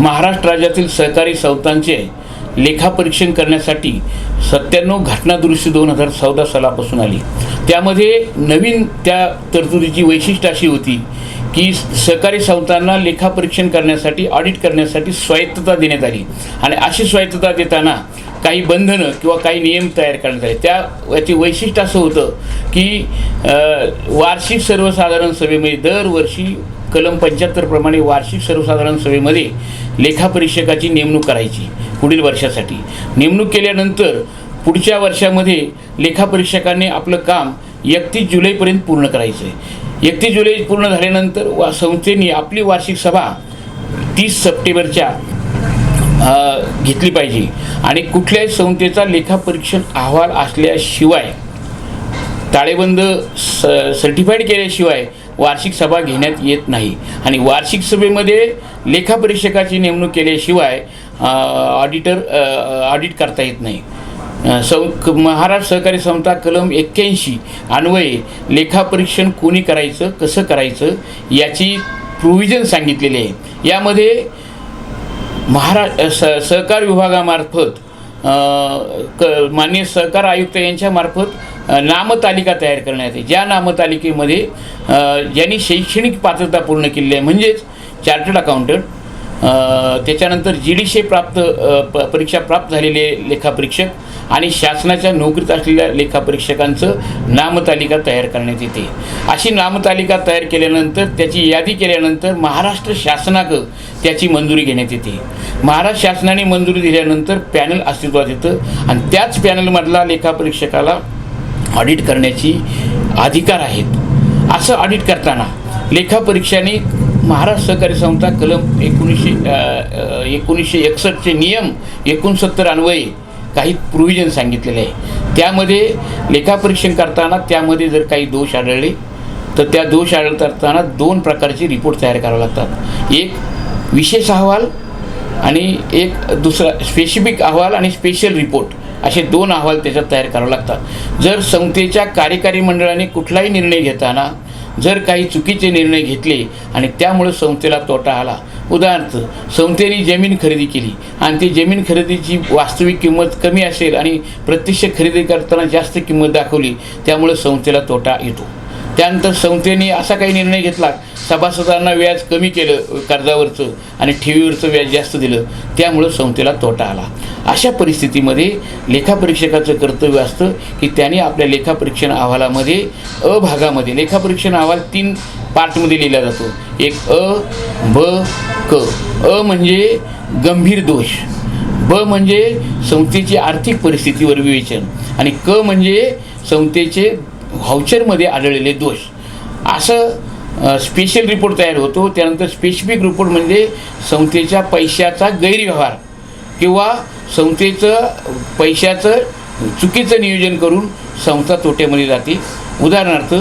महाराष्ट्र राज्यातील सहकारी संस्थांचे लेखापरीक्षण करण्यासाठी 97 घटना दुरुस्ती 2014 सालापासून आली। त्यामध्ये नवीन त्या तरतुदीची वैशिष्ट्य अशी होती की सहकारी संस्थांना लेखापरीक्षण करण्यासाठी ऑडिट करण्यासाठी स्वायत्तता देण्यात आली आणि अशी स्वायत्तता देताना काही बंधनं किंवा काही नियम तयार करण्यात आले। याचे वैशिष्ट्य असं होतं की वार्षिक सर्वसाधारण सभेमध्ये दरवर्षी कलम 75 प्रमाणे वार्षिक सर्वसाधारण सभेमध्ये लेखापरीक्षकाची नेमणूक करायची। पुढील वर्षासाठी नेमणूक केल्यानंतर पुढच्या वर्षामध्ये लेखापरीक्षकांनी आपलं काम 31 जुलैपर्यंत पूर्ण करायचं आहे। 31 जुलै पूर्ण झाल्यानंतर संस्थेने आपली वार्षिक सभा 30 सप्टेंबरच्या घेतली पाहिजे आणि कुठल्याही संस्थेचा लेखापरीक्षण अहवाल असल्याशिवाय ताळेबंद सर्टिफाईड केल्याशिवाय वार्षिक सभा घेण्यात येत नाही आणि वार्षिक सभेमध्ये लेखापरीक्षकाची नेमणूक केल्याशिवाय ऑडिट करता येत नाही। महाराष्ट्र सहकारी संस्था कलम 81 अन्वये लेखापरीक्षण कोणी करायचं, कसं करायचं याची प्रोव्हिजन सांगितलेली आहे। यामध्ये सहकार विभागामार्फत माननीय सहकार आयुक्त यांच्यामार्फत नामतालिका तयार करण्यात येते। ज्या नामतालिकेमध्ये ज्यांनी शैक्षणिक पात्रता पूर्ण केलेली आहे म्हणजेच चार्टर्ड अकाउंटंट, त्याच्यानंतर GDC प्राप्त परीक्षा प्राप्त झालेले लेखापरीक्षक आणि शासनाच्या नोकरीत असलेल्या लेखापरीक्षकांचं नामतालिका तयार करण्यात येते। अशी नामतालिका तयार केल्यानंतर त्याची यादी केल्यानंतर महाराष्ट्र शासनाकडं त्याची मंजुरी घेण्यात येते। महाराष्ट्र शासनाने मंजुरी दिल्यानंतर पॅनल अस्तित्वात येतं आणि त्याच पॅनलमधला लेखापरीक्षकाला ऑडिट करण्याची अधिकार आहेत। असं ऑडिट करताना लेखापरीक्षाने महाराष्ट्र सहकारी संस्था कलम 1961चे नियम 69 अन्वये काही प्रोव्हिजन सांगितलेले आहे। त्यामध्ये लेखापरीक्षण करताना त्यामध्ये जर काही दोष आढळले तर त्या दोष आढळताना 2 प्रकारचे रिपोर्ट तयार करावे लागतात। एक विशेष अहवाल आणि एक दुसरा स्पेसिफिक अहवाल आणि स्पेशल रिपोर्ट, असे 2 अहवाल त्याच्यात तयार करावे लागतात। जर संस्थेच्या कार्यकारी मंडळाने कुठलाही निर्णय घेताना जर काही चुकीचे निर्णय घेतले आणि त्यामुळे संस्थेला तोटा आला, उदाहरणार्थ संस्थेने जमीन खरेदी केली आणि ती जमीन खरेदीची वास्तविक किंमत कमी असेल आणि प्रत्यक्ष खरेदी करताना जास्त किंमत दाखवली, त्यामुळे संस्थेला तोटा येतो। त्यानंतर संस्थेने असा काही निर्णय घेतला, सभासदांना व्याज कमी केलं कर्जावरचं आणि ठेवीवरचं व्याज जास्त दिलं, त्यामुळं संस्थेला तोटा आला। अशा परिस्थितीमध्ये लेखापरीक्षकाचं कर्तव्य असतं की त्याने आपल्या लेखापरीक्षण अहवालामध्ये भागामध्ये लेखापरीक्षण अहवाल 3 पार्टमध्ये लिहिला जातो। एक ब, क। म्हणजे गंभीर दोष, ब म्हणजे संस्थेची आर्थिक परिस्थितीवर विवेचन आणि क म्हणजे संस्थेचे व्हाउचरमध्ये आढळलेले दोष। असं स्पेशल रिपोर्ट तयार होतो। त्यानंतर स्पेसिफिक रिपोर्ट म्हणजे संस्थेच्या पैशाचा गैरव्यवहार किंवा संस्थेचं पैशाचं चुकीचं नियोजन करून संस्था तोट्यामध्ये जाते। उदाहरणार्थ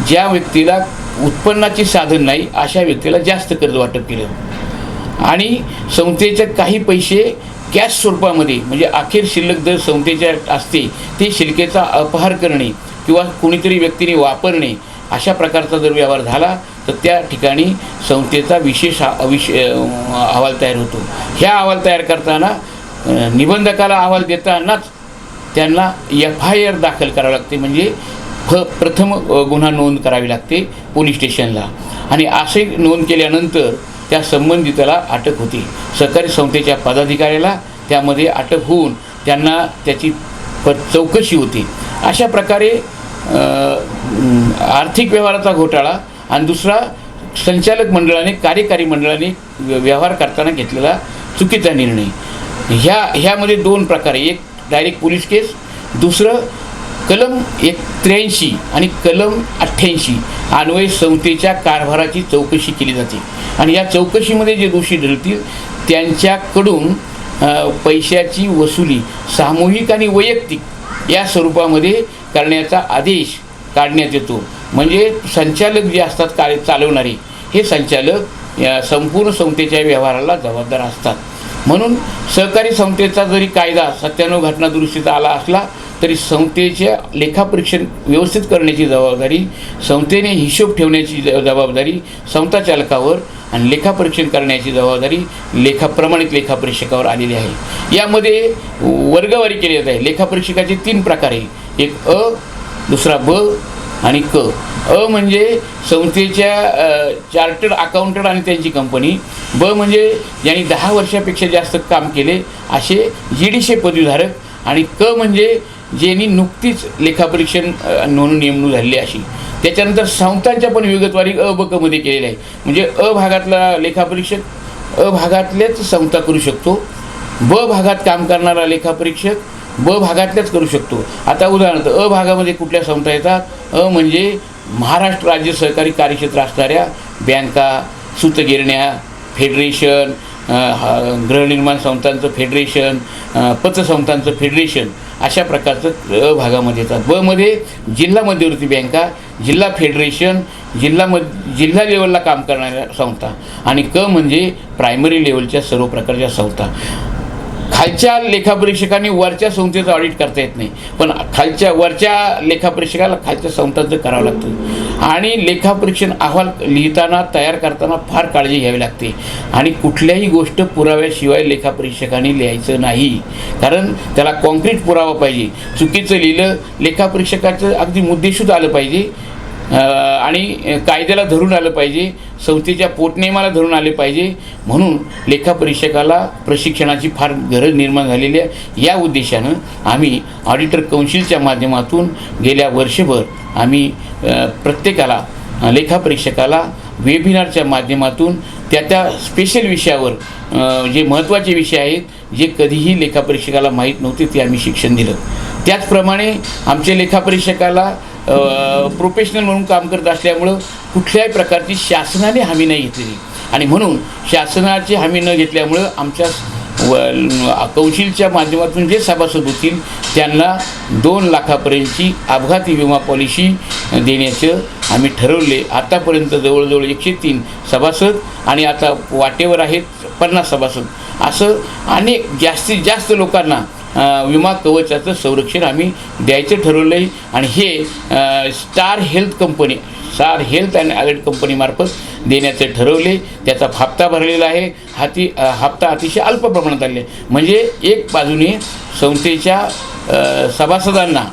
ज्या व्यक्तीला उत्पन्नाचे साधन नाही अशा व्यक्तीला जास्त कर्ज वाटप केलं आणि संस्थेचे काही पैसे कॅश स्वरूपामध्ये म्हणजे अखेर शिल्लक जर संस्थेच्या असते ते शिल्लकेचा अपहार करणे किंवा कोणीतरी व्यक्तीने वापरणे, अशा प्रकारचा जर व्यवहार झाला तर त्या ठिकाणी संस्थेचा विशेष अहवाल तयार होतो। ह्या अहवाल तयार करताना निबंधकाला अहवाल देतानाच त्यांना FIR दाखल करावं लागते, म्हणजे प्रथम गुन्हा नोंद करावी लागते पोलीस स्टेशनला आणि असे नोंद केल्यानंतर त्या संबंधिताला अटक होते। सहकारी संस्थेच्या पदाधिकाऱ्याला त्यामध्ये अटक होऊन त्यांना त्याची चौकशी होते। अशा प्रकारे आर्थिक व्यवहाराचा घोटाळा आणि दुसरा संचालक मंडळाने कार्यकारी मंडळाने व्यवहार करताना घेतलेला चुकीचा निर्णय, ह्यामध्ये 2 प्रकारे, एक डायरेक्ट पोलीस केस, दुसरं कलम 83 आणि कलम 88 अन्वये संस्थेच्या कारभाराची चौकशी केली जाते आणि या चौकशीमध्ये जे दोषी ठरतील त्यांच्याकडून पैशाची वसुली सामूहिक आणि वैयक्तिक या स्वरूपामध्ये करण्याचा आदेश काढण्यात येतो। म्हणजे संचालक जे असतात चालवणारे हे संचालक या संपूर्ण संस्थेच्या व्यवहाराला जबाबदार असतात। म्हणून सहकारी संस्थेचा जरी कायदा 97 घटना दुरुस्तीचा आला असला तरी संस्थेच्या लेखापरीक्षण व्यवस्थित करण्याची जबाबदारी, संस्थेने हिशोब ठेवण्याची जबाबदारी संस्थाचालकावर आणि लेखापरीक्षण करण्याची जबाबदारी प्रमाणित लेखापरीक्षकावर आलेली आहे. यामध्ये वर्गवारी केली जात आहे. लेखापरीक्षकाचे 3 प्रकार आहे. एक अ, दुसरा ब आणि क. अ म्हणजे संस्थेच्या चार्टर्ड अकाउंटंट आणि त्यांची कंपनी. ब म्हणजे ज्यांनी 10 वर्षापेक्षा जास्त काम केले असे GDC पदवीधारक. आणि क म्हणजे ज्यांनी नुकतीच लेखापरीक्षण म्हणून नेमणूक झालेली अशी. त्याच्यानंतर संस्थांच्या पण विगतवारी अ ब क मध्ये केलेल्या आहे. म्हणजे अ भागातला लेखापरीक्षक अ भागातलेच संस्था करू शकतो. ब भागात काम करणारा लेखापरीक्षक ब भागातल्याच करू शकतो. आता उदाहरणार्थ अ भागामध्ये कुठल्या संस्था येतात? अ म्हणजे महाराष्ट्र राज्य सहकारी कार्यक्षेत्र असणाऱ्या बँका, सूतगिरण्या, फेडरेशन, गृहनिर्माण संस्थांचं फेडरेशन, पतसंस्थांचं फेडरेशन अशा प्रकारचं अ भागामध्ये येतात. ब मध्ये जिल्हा मध्यवर्ती बँका, जिल्हा फेडरेशन, जिल्हा लेवलला काम करणाऱ्या संस्था. आणि क म्हणजे प्रायमरी लेवलच्या सर्व प्रकारच्या संस्था. खालच्या लेखापरीक्षकांनी वरच्या संस्थेचं ऑडिट करता येत नाही, पण वरच्या लेखापरीक्षकाला खालच्या संस्थांचं करावं लागतं. आणि लेखापरीक्षण अहवाल लिहिताना, तयार करताना फार काळजी घ्यावी लागते. आणि कुठल्याही गोष्ट पुराव्याशिवाय लेखापरीक्षकांनी लिहायचं नाही, कारण त्याला कॉन्क्रीट पुरावा पाहिजे. चुकीचं लिहिलं, लेखापरीक्षकाचं अगदी मुद्देसूद आलं पाहिजे आणि कायद्याला धरून आलं पाहिजे, संस्थेच्या पोटनियमाला धरून आले पाहिजे. म्हणून लेखापरीक्षकाला प्रशिक्षणाची फार गरज निर्माण झालेली आहे. या उद्देशानं आम्ही ऑडिटर कौन्सिलच्या माध्यमातून गेल्या वर्षभर आम्ही प्रत्येकाला लेखापरीक्षकाला वेबिनारच्या माध्यमातून त्या स्पेशल विषयावर जे महत्त्वाचे विषय आहेत, जे कधीही लेखापरीक्षकाला माहीत नव्हते, ते आम्ही शिक्षण दिलं. त्याचप्रमाणे आमच्या लेखापरीक्षकाला प्रोफेशनल म्हणून काम करत असल्यामुळं कुठल्याही प्रकारची शासनाने हमी नाही घेतलेली. आणि म्हणून शासनाची हमी न घेतल्यामुळं आमच्या कौन्सिलच्या माध्यमातून जे सभासद होतील त्यांना 2 लाखापर्यंतची अपघाती विमा पॉलिसी देण्याचं आम्ही ठरवले. आतापर्यंत जवळजवळ 103 सभासद आणि आता वाटेवर आहेत 50 सभासद. असं अनेक जास्तीत जास्त लोकांना विमा कवचाचं संरक्षण आम्ही द्यायचं ठरवलं आहे. आणि हे स्टार हेल्थ अँड ॲलर्ट कंपनीमार्फत देण्याचे ठरवले. त्याचा हप्ता भरलेला आहे. हप्ता अतिशय अल्प प्रमाणात आले. म्हणजे एक बाजूने संस्थेच्या सभासदांना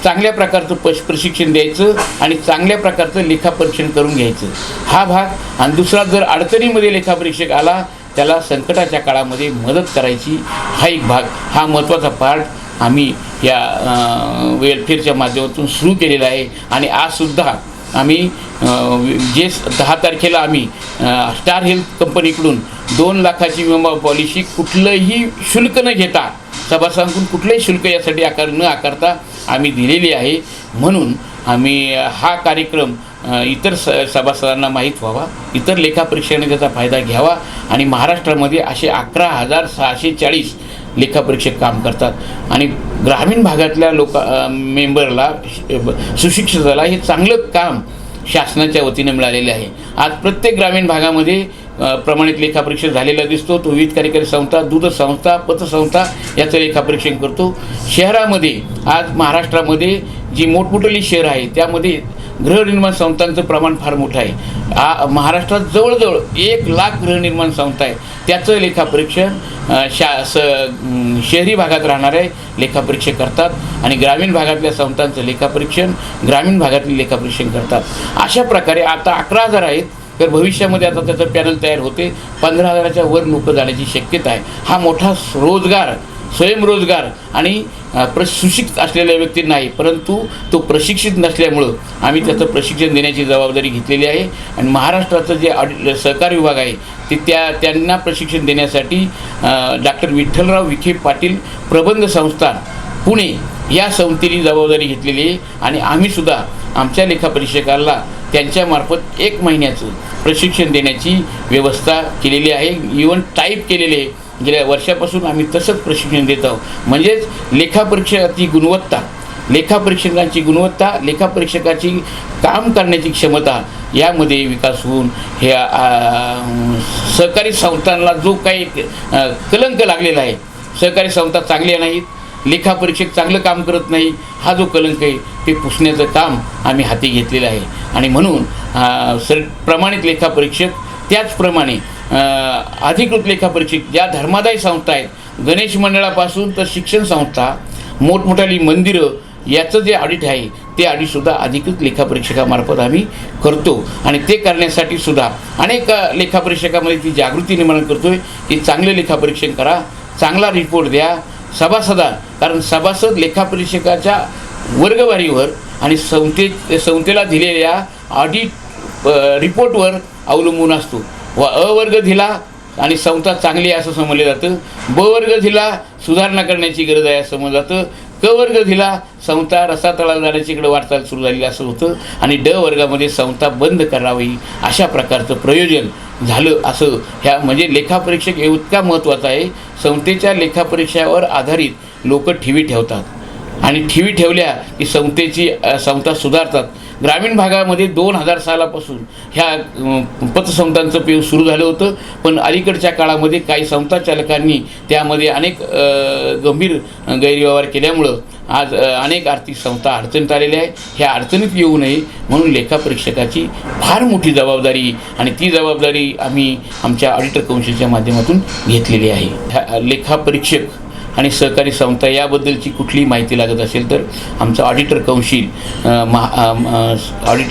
चांगल्या प्रकारचं प्रशिक्षण द्यायचं आणि चांगल्या प्रकारचं लेखापरीक्षण करून घ्यायचं हा भाग. आणि दुसरा, जर अडचणीमध्ये लेखापरीक्षक आला त्याला संकटाच्या काळामध्ये मदत करायची हा एक भाग. हा महत्त्वाचा पार्ट आम्ही या वेलफेअरच्या माध्यमातून सुरू केलेला आहे. आणि आजसुद्धा आम्ही जे 10 तारखेला आम्ही स्टार हेल्थ कंपनीकडून 2 लाखाची विमा पॉलिसी कुठलंही शुल्क न घेता, सभासदांकडून कुठलंही शुल्क यासाठी न आकारता आम्ही दिलेली आहे. म्हणून आम्ही हा कार्यक्रम इतर सभासदांना माहीत व्हावा, इतर लेखापरीक्षकांनी त्याचा फायदा घ्यावा. आणि महाराष्ट्रामध्ये असे 11,640 लेखापरीक्षक काम करतात. आणि ग्रामीण भागातल्या मेंबरला, सुशिक्षिताला हे चांगलं काम शासनाच्या वतीनं मिळालेले आहे. आज प्रत्येक ग्रामीण भागामध्ये प्रमाणित लेखापरीक्षक झालेला दिसतो. तो विविध कार्यकारी संस्था, दूध संस्था, पतसंस्था याचं लेखापरीक्षण करतो. शहरामध्ये आज महाराष्ट्रामध्ये जी मोठमोठी शहरं आहेत त्यामध्ये गृहनिर्माण संस्थांचं प्रमाण फार मोठं आहे. महाराष्ट्रात जवळजवळ 1 लाख गृहनिर्माण संस्था आहे. त्याचं लेखापरीक्षण शहरी भागात राहणारे लेखापरीक्षक करतात आणि ग्रामीण भागातल्या संस्थांचं लेखापरीक्षण ग्रामीण भागातले लेखापरीक्षण करतात. अशा प्रकारे आता 11,000 आहेत. तर भविष्यामध्ये आता त्याचं पॅनल तयार होते. 15,000च्या वर लोक जाण्याची शक्यता आहे. हा मोठा रोजगार, स्वयंरोजगार आणि सुशिक्षित असलेल्या व्यक्तींना आहे, परंतु तो प्रशिक्षित नसल्यामुळं आम्ही त्याचं प्रशिक्षण देण्याची जबाबदारी घेतलेली आहे. आणि महाराष्ट्राचं जे सहकार विभाग आहे ते त्यांना प्रशिक्षण देण्यासाठी डॉक्टर विठ्ठलराव विखे पाटील प्रबंध संस्थान पुणे या संस्थेने जबाबदारी घेतलेली आहे. आणि आम्हीसुद्धा आमच्या लेखापरीक्षकाला त्यांच्यामार्फत 1 महिन्याचं प्रशिक्षण देण्याची व्यवस्था केलेली आहे. इव्हन टाईप केलेले आहे. गेल्या वर्षापासून आम्ही तसंच प्रशिक्षण देत आहोत. म्हणजेच लेखापरीक्षकाची गुणवत्ता, लेखापरीक्षकांची गुणवत्ता, लेखापरीक्षकाची काम करण्याची क्षमता यामध्ये विकास होऊन ह्या सहकारी संस्थांना जो काही कलंक लागलेला आहे, सहकारी संस्था चांगल्या नाहीत, लेखापरीक्षक चांगलं काम करत नाही, हा जो कलंक आहे ते पुसण्याचं काम आम्ही हाती घेतलेलं आहे. आणि म्हणून प्रमाणित लेखापरीक्षक, त्याचप्रमाणे अधिकृत लेखापरीक्षक, ज्या धर्मादायी संस्था आहेत, गणेश मंडळापासून तर शिक्षण संस्था, मोठमोठाली मंदिरं, याचं जे ऑडिट आहे ते ऑडिटसुद्धा अधिकृत लेखापरीक्षकामार्फत आम्ही करतो. आणि ते करण्यासाठी सुद्धा अनेक लेखापरीक्षकामध्ये ती जागृती निर्माण करतो आहे की चांगलं लेखापरीक्षण करा, चांगला रिपोर्ट द्या सभासदा. कारण सभासद लेखापरीक्षकाच्या वर्गवारीवर आणि संस्थेला दिलेल्या ऑडिट रिपोर्टवर अवलंबून असतो. अ वर्ग दिला आणि संस्था चांगली आहे असं समजलं जातं, ब वर्ग दिला सुधारणा करण्याची गरज आहे असं समजलं जातं, क वर्ग दिला संस्था रसातळाला जाण्याची इकडे वाटचाल सुरू झालेली असं होतं, आणि ड वर्गामध्ये संस्था बंद करावी अशा प्रकारचं प्रयोजन झालं. असं ह्या म्हणजे लेखापरीक्षक हे इतका महत्त्वाचा आहे. संस्थेच्या लेखापरीक्षावर आधारित लोक ठेवी ठेवतात आणि ठेवी ठेवल्या की संस्था सुधारतात. ग्रामीण भागामध्ये 2000 सालापासून ह्या पतसंस्थांचं पेव सुरू झालं होतं, पण अलीकडच्या काळामध्ये काही संस्था चालकांनी त्यामध्ये अनेक गंभीर गैरव्यवहार केल्यामुळं आज अनेक आर्थिक संस्था अडचणीत आलेल्या आहे. ह्या अडचणीत येऊ नये म्हणून लेखापरीक्षकाची फार मोठी जबाबदारी, आणि ती जबाबदारी आम्ही आमच्या ऑडिटर कौन्सिलच्या माध्यमातून घेतलेली आहे. ह्या लेखापरीक्षक आणि सहकारी संस्था याबद्दलची कुठली माहिती लागत असेल तर आमचं auditor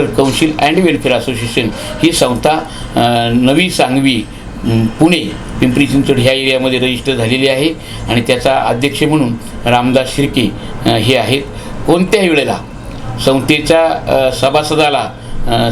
council and welfare association ही संस्था नवी सांगवी, पुणे, पिंपरी चिंचवड ह्या एरियामध्ये रजिस्टर झालेली आहे. आणि त्याचा अध्यक्ष म्हणून रामदास शिर्के हे आहेत. कोणत्याही वेळेला संस्थेच्या सभासदाला,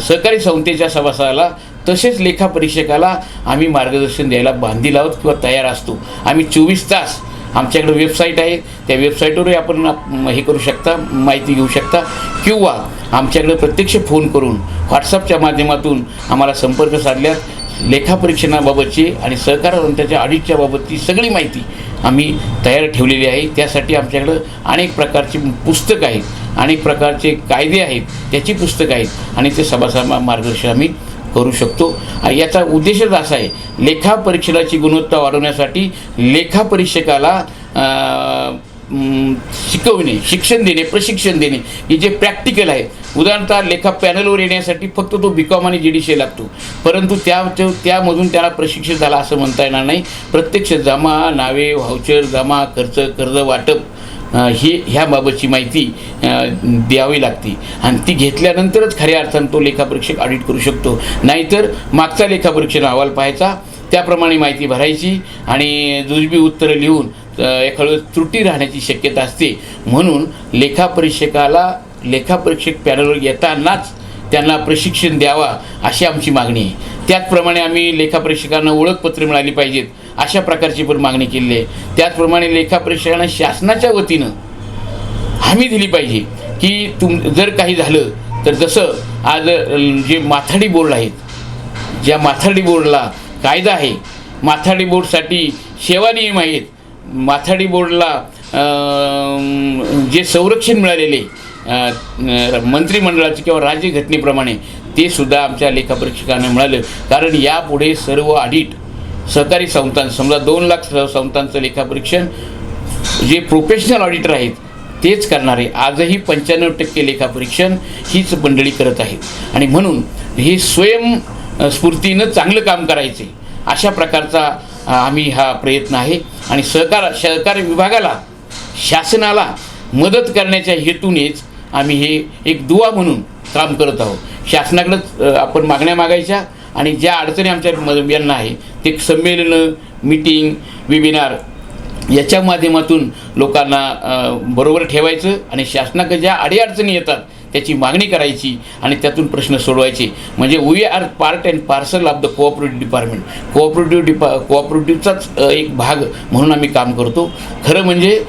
सहकारी संस्थेच्या सभासदाला तसेच लेखापरीक्षकाला आम्ही मार्गदर्शन द्यायला बांधील आहोत किंवा तयार असतो. आम्ही 24 तास, आमच्याकडे वेबसाईट आहे, त्या वेबसाईटवरही आपण हे करू शकता, माहिती घेऊ शकता, किंवा आमच्याकडे प्रत्यक्ष फोन करून व्हॉट्सअपच्या माध्यमातून आम्हाला संपर्क साधल्यास लेखापरीक्षणाबाबतची आणि सहकार त्याच्या ऑडिटच्या बाबतची सगळी माहिती आम्ही तयार ठेवलेली आहे. त्यासाठी आमच्याकडं अनेक प्रकारची पुस्तकं आहेत, अनेक प्रकारचे कायदे आहेत, त्याची पुस्तकं आहेत, आणि ते सभासद मार्गदर्शन आम्ही करू शकतो. याचा उद्देशच असा आहे, लेखापरीक्षणाची गुणवत्ता वाढवण्यासाठी लेखापरीक्षकाला शिकवणे, शिक्षण देणे, प्रशिक्षण देणे, की जे प्रॅक्टिकल आहे. उदाहरणतः लेखा पॅनलवर येण्यासाठी फक्त तो BCom आणि GDCA लागतो, परंतु त्यामधून त्याला प्रशिक्षित झाला असं म्हणता येणार नाही. प्रत्यक्ष जमा, नावे, व्हाउचर, जमा, कर्ज वाटप ह्याबाबतची माहिती द्यावी लागते, आणि ती घेतल्यानंतरच खऱ्या अर्थानं तो लेखापरीक्षक ऑडिट करू शकतो. नाहीतर मागचा लेखापरीक्षण अहवाल पाहायचा, त्याप्रमाणे माहिती भरायची आणि जुजबी उत्तरं लिहून एखाद्या त्रुटी राहण्याची शक्यता असते. म्हणून लेखापरीक्षकाला लेखापरीक्षक पॅनलवर येतानाच त्यांना प्रशिक्षण द्यावा अशी आमची मागणी आहे. त्याचप्रमाणे आम्ही लेखापरीक्षकांना ओळखपत्र मिळाली पाहिजेत अशा प्रकारची पण मागणी केलेली आहे. त्याचप्रमाणे लेखापरीक्षकांना शासनाच्या वतीनं हमी दिली पाहिजे की जर काही झालं तर, जसं आज जे माथाडी बोर्ड आहेत, ज्या माथाडी बोर्डला कायदा आहे, माथाडी बोर्डसाठी सेवा नियम आहेत, माथाडी बोर्डला जे संरक्षण मिळालेले मंत्रिमंडळाचे किंवा राज्यघटनेप्रमाणे ते सुद्धा आमच्या लेखापरीक्षकांना मिळालं. कारण यापुढे सर्व ऑडिट सहकारी संस्थांचं, समजा 2 लाख संस्थांचं लेखापरीक्षण जे प्रोफेशनल ऑडिटर आहेत तेच करणारे. आजही 95% लेखापरीक्षण हीच मंडळी करत आहेत, आणि म्हणून हे स्वयंस्फूर्तीनं चांगलं काम करायचे अशा प्रकारचा आम्ही हा प्रयत्न आहे. आणि सहकार विभागाला, शासनाला मदत करण्याच्या हेतूनेच आम्ही हे एक दुवा म्हणून काम करत आहोत. शासनाकडं आपण मागण्या मागायच्या, आणि ज्या अडचणी आमच्या यांना आहे ते संमेलनं, मीटिंग, वेबिनार याच्या माध्यमातून लोकांना बरोबर ठेवायचं, आणि शासनाकडे ज्या अडीअडचणी येतात त्याची मागणी करायची आणि त्यातून प्रश्न सोडवायचे. म्हणजे we are part and parcel of the cooperative department. कोऑपरेटिव्हचाच एक भाग म्हणून आम्ही काम करतो. खरं म्हणजे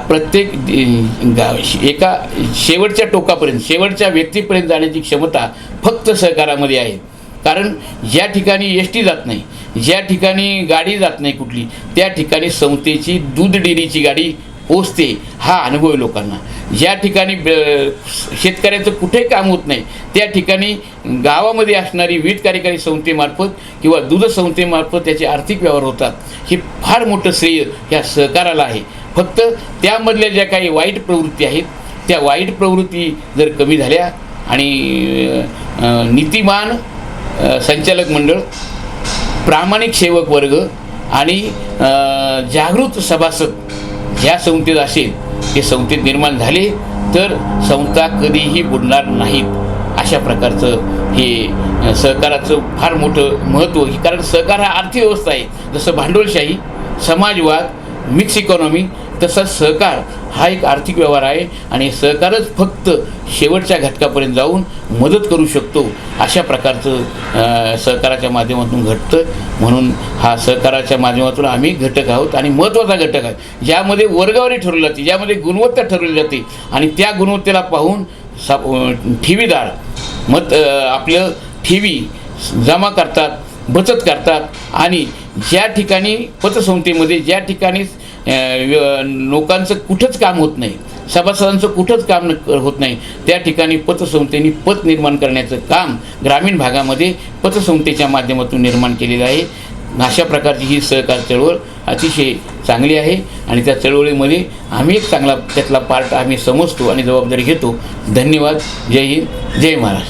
प्रत्येक एका शेवटच्या टोकापर्यंत, शेवटच्या व्यक्तीपर्यंत जाण्याची क्षमता फक्त सहकारामध्ये आहे. कारण ज्या ठिकाणी ST जात नाही, ज्या ठिकाणी गाडी जात नाही कुठली, त्या ठिकाणी संस्थेची दूध डेअरीची गाडी पोचते हा अनुभव आहे लोकांना. ज्या ठिकाणी शेतकऱ्याचं कुठेही काम होत नाही त्या ठिकाणी गावामध्ये असणारी वीज कार्यकारी संस्थेमार्फत किंवा दूध संस्थेमार्फत त्याचे आर्थिक व्यवहार होतात. हे फार मोठं श्रेय ह्या सहकाराला आहे. फक्त त्यामधल्या ज्या काही वाईट प्रवृत्ती आहेत त्या वाईट प्रवृत्ती जर कमी झाल्या आणि नीतिमान संचालक मंडळ, प्रामाणिक सेवक वर्ग आणि जागृत सभासद ज्या संस्थेत असेल ते संस्थेत निर्माण झाले तर संस्था कधीही बुडणार नाहीत. अशा प्रकारचं हे सहकाराचं फार मोठं महत्त्व. कारण सहकार हा अर्थव्यवस्था आहे. जसं भांडवलशाही, समाजवाद, मिक्स इकॉनॉमी, तसंच सहकार हा एक आर्थिक व्यवहार आहे आणि सहकारच फक्त शेवटच्या घटकापर्यंत जाऊन मदत करू शकतो. अशा प्रकारचं सहकाराच्या माध्यमातून घडतं. म्हणून हा सहकाराच्या माध्यमातून आम्ही घटक आहोत आणि महत्त्वाचा घटक आहे ज्यामध्ये वर्गवारी ठरवली जाते, ज्यामध्ये गुणवत्ता ठरवली जाते आणि त्या गुणवत्तेला पाहून ठेवीदार आपलं ठेवी जमा करतात, बचत करतात आणि ज्या ठिकाणी पतसंस्थेमध्ये ज्या ठिकाणी लोकांचं कुठंच काम होत नाही, सभासदांचं कुठंच काम होत नाही त्या ठिकाणी पतसंस्थेने पत निर्माण करण्याचं काम ग्रामीण भागामध्ये पतसंस्थेच्या माध्यमातून निर्माण केलेलं आहे. अशा प्रकारची ही सहकार चळवळ अतिशय चांगली आहे आणि त्या चळवळीमध्ये आम्ही एक चांगला त्यातला पार्ट आम्ही समजतो आणि जबाबदारी घेतो. धन्यवाद. जय हिंद, जय महाराष्ट्र.